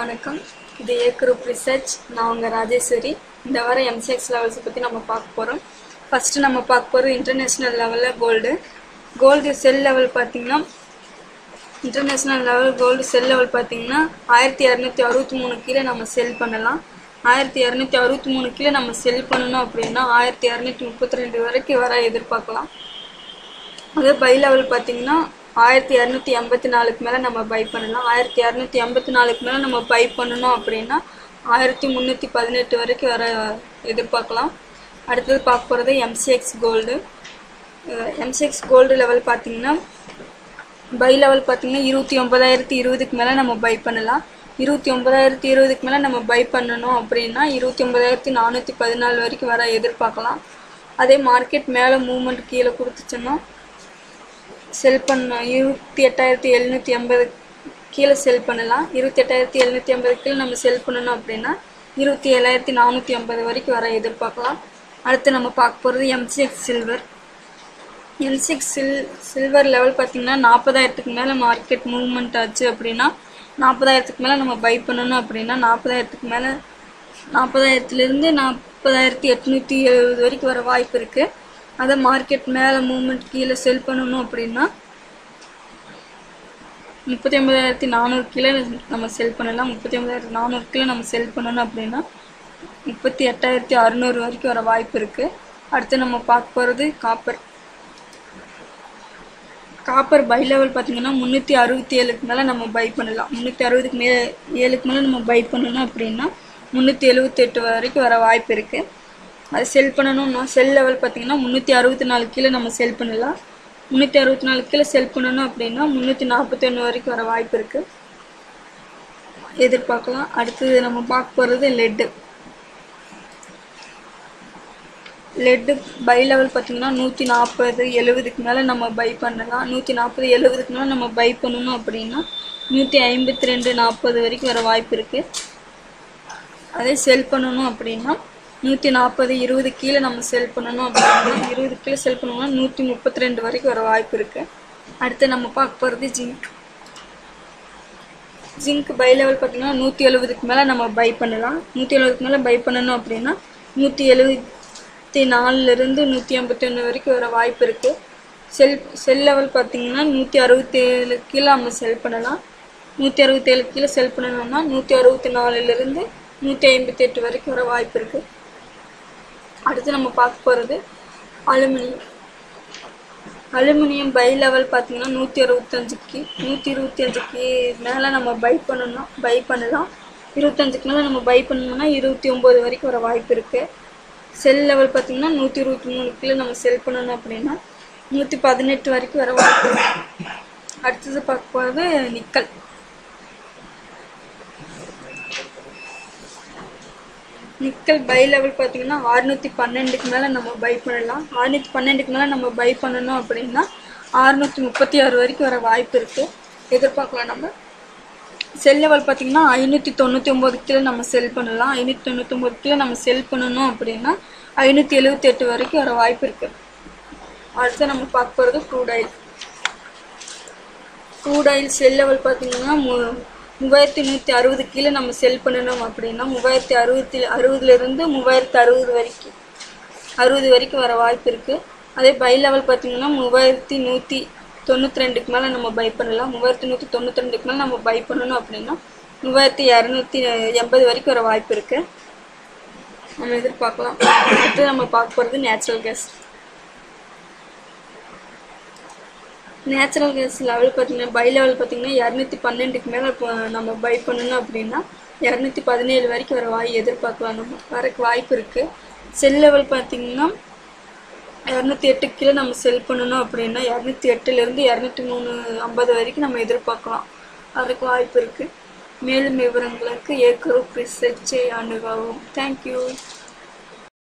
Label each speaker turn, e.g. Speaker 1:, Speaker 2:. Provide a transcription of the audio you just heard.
Speaker 1: வணக்கம். இது ஏ group research. நான் உங்கள் ராஜேஸ்வரி. இந்த வாரம் எம்சிஎக்ஸ் லெவல்ஸை பற்றி நம்ம பார்க்க போகிறோம். ஃபஸ்ட்டு நம்ம பார்க்க போகிறது இன்டர்நேஷ்னல் லெவலில் கோல்டு செல் லெவல் பார்த்திங்கன்னா international level gold sell level பார்த்திங்கன்னா 1263 கீழே நம்ம செல் பண்ணலாம். 1263 கீழே நம்ம செல் பண்ணணும் அப்படின்னா 1232 வரைக்கும் வர எதிர்பார்க்கலாம். அதே பை லெவல் பார்த்திங்கன்னா 1284 மேலே நம்ம பை பண்ணலாம். 1284 மேலே நம்ம பை பண்ணணும் அப்படின்னா 1318 வரைக்கும் வர எதிர்பார்க்கலாம். அடுத்தது பார்க்க போகிறது MCX gold. MCX gold level பார்த்திங்கன்னா பை லெவல் பார்த்திங்கன்னா 29,020க்கு மேலே நம்ம பை பண்ணலாம். 29,020க்கு மேலே நம்ம பை பண்ணணும் அப்படின்னா 29,414 வரைக்கும் வர எதிர்பார்க்கலாம். அதே மார்க்கெட் மேலே மூவ்மெண்ட் கீழே கொடுத்துச்சோன்னா செல் பண்ண 28,780 கீழே செல் பண்ணலாம். 28,780 கீழே நம்ம செல் பண்ணணும் அப்படின்னா 27,450 வரைக்கும் வர எதிர்பார்க்கலாம். அடுத்து நம்ம பார்க்க போகிறது MCX silver. MCX silver level பார்த்திங்கன்னா 40,000க்கு மேலே மார்க்கெட் மூவ்மெண்ட் ஆச்சு அப்படின்னா 40,000க்கு மேலே நம்ம பை பண்ணணும் அப்படின்னா 40,000க்கு மேலே 40,000லேருந்து 40,870 வரைக்கும் வர வாய்ப்பு இருக்குது. அதை மார்க்கெட் மேலே மூவ்மெண்ட் கீழே செல் பண்ணணும் அப்படின்னா 39,400 கீழே நம்ம செல் பண்ணலாம். 39,400 கீழே நம்ம செல் பண்ணணும் அப்படின்னா 38,600 வரைக்கும் வர வாய்ப்பு இருக்குது. அடுத்து நம்ம பார்க்க போகிறது காப்பர் பை லெவல் பார்த்திங்கன்னா 367க்கு மேலே நம்ம பை பண்ணலாம். 360க்கு மேலே நம்ம பை பண்ணணும் அப்படின்னா 378 வரைக்கும் வர வாய்ப்பு இருக்குது. அது செல் பண்ணணும்னா செல் லெவல் பார்த்திங்கன்னா 364 கீழே நம்ம செல் பண்ணலாம். 364 கீழே செல் பண்ணணும் அப்படின்னா 341 வரைக்கும் வர வாய்ப்பு இருக்குது, எதிர்பார்க்கலாம். அடுத்தது நம்ம பார்க்க போகிறது லெட்டு பை லெவல் பார்த்திங்கன்னா 140-70க்கு மேலே நம்ம பை பண்ணலாம். 140-70க்கு மேலே நம்ம பை பண்ணணும் அப்படின்னா 152-40 வரைக்கும் வர வாய்ப்பு இருக்குது. அதே செல் பண்ணணும் அப்படின்னா 140-20 கீழே நம்ம செல் பண்ணணும் அப்படின்னா 20 கீழே செல் பண்ணோம்னா 132 வரைக்கும் வர வாய்ப்பு இருக்குது. அடுத்து நம்ம பார்க்க போகிறது ஜிங்க் பை லெவல் பார்த்திங்கன்னா 170க்கு மேலே நம்ம பை பண்ணலாம். 170க்கு மேலே பை பண்ணணும் அப்படின்னா 174லேருந்து 181 வரைக்கும் வர வாய்ப்பு இருக்குது. செல் லெவல் பார்த்திங்கன்னா 167 கீழே நம்ம செல் பண்ணலாம். 167 கீழே செல் பண்ணணும்னா 164லேருந்து 158 வரைக்கும் வர வாய்ப்பு இருக்குது. அடுத்து நம்ம பார்க்க போகிறது அலுமினியம் பை லெவல் பார்த்திங்கன்னா 125க்கு மேலே நம்ம பை பண்ணலாம். 25க்கு மேலே நம்ம பை பண்ணணும்னா 29 வரைக்கும் வர வாய்ப்பு இருக்குது. செல் லெவல் பார்த்திங்கன்னா 123 கீழே நம்ம செல் பண்ணணும் அப்படின்னா 118 வரைக்கும் வர வாய்ப்பு இருக்குது. அடுத்தது பார்க்க போகிறது நிக்கல் பை லெவல் பார்த்திங்கன்னா 612க்கு மேலே நம்ம பை பண்ணலாம். 612க்கு மேலே நம்ம பை பண்ணணும் அப்படின்னா 636 வரைக்கும் வர வாய்ப்பு இருக்குது, எதிர்பார்க்கலாம். நம்ம செல் லெவல் பார்த்திங்கன்னா 599 கீழே நம்ம செல் பண்ணலாம். 599 கீழே நம்ம செல் பண்ணணும் அப்படின்னா 578 வரைக்கும் வர வாய்ப்பு இருக்குது. அடுத்து நம்ம பார்க்க போகிறது க்ரூட் ஆயில் செல் லெவல் பார்த்திங்கன்னா 3160 கீழே நம்ம செல் பண்ணணும் அப்படின்னா 3060லேருந்து 3060 வரைக்கும் வர வாய்ப்பு இருக்குது. அதே பை லெவல் பார்த்திங்கன்னா 3192க்கு மேலே நம்ம பை பண்ணலாம். 3192க்கு மேலே நம்ம பை பண்ணணும் அப்படின்னா 3280 வரைக்கும் வர வாய்ப்பு இருக்குது, நம்ம எதிர்பார்க்கலாம். அடுத்து நம்ம பார்க்க போகிறது நேச்சுரல் கேஸ் லெவல் பார்த்திங்கன்னா பை லெவல் பார்த்திங்கன்னா 212க்கு மேலே நம்ம பை பண்ணணும் அப்படின்னா 217 வரைக்கும் வர எதிர்பார்க்கலாம், நம்ம வரக்கு வாய்ப்பு இருக்குது. செல் லெவல் பார்த்திங்கன்னா 208 கீழே நம்ம செல் பண்ணணும் அப்படின்னா 208லேருந்து 250 வரைக்கும் நம்ம எதிர்பார்க்கலாம், வரக்கு வாய்ப்பு இருக்குது. மேலும் விவரங்களுக்கு ஏ குரூப் ரிசர்ச்சை அணுகவும். தேங்க்யூ.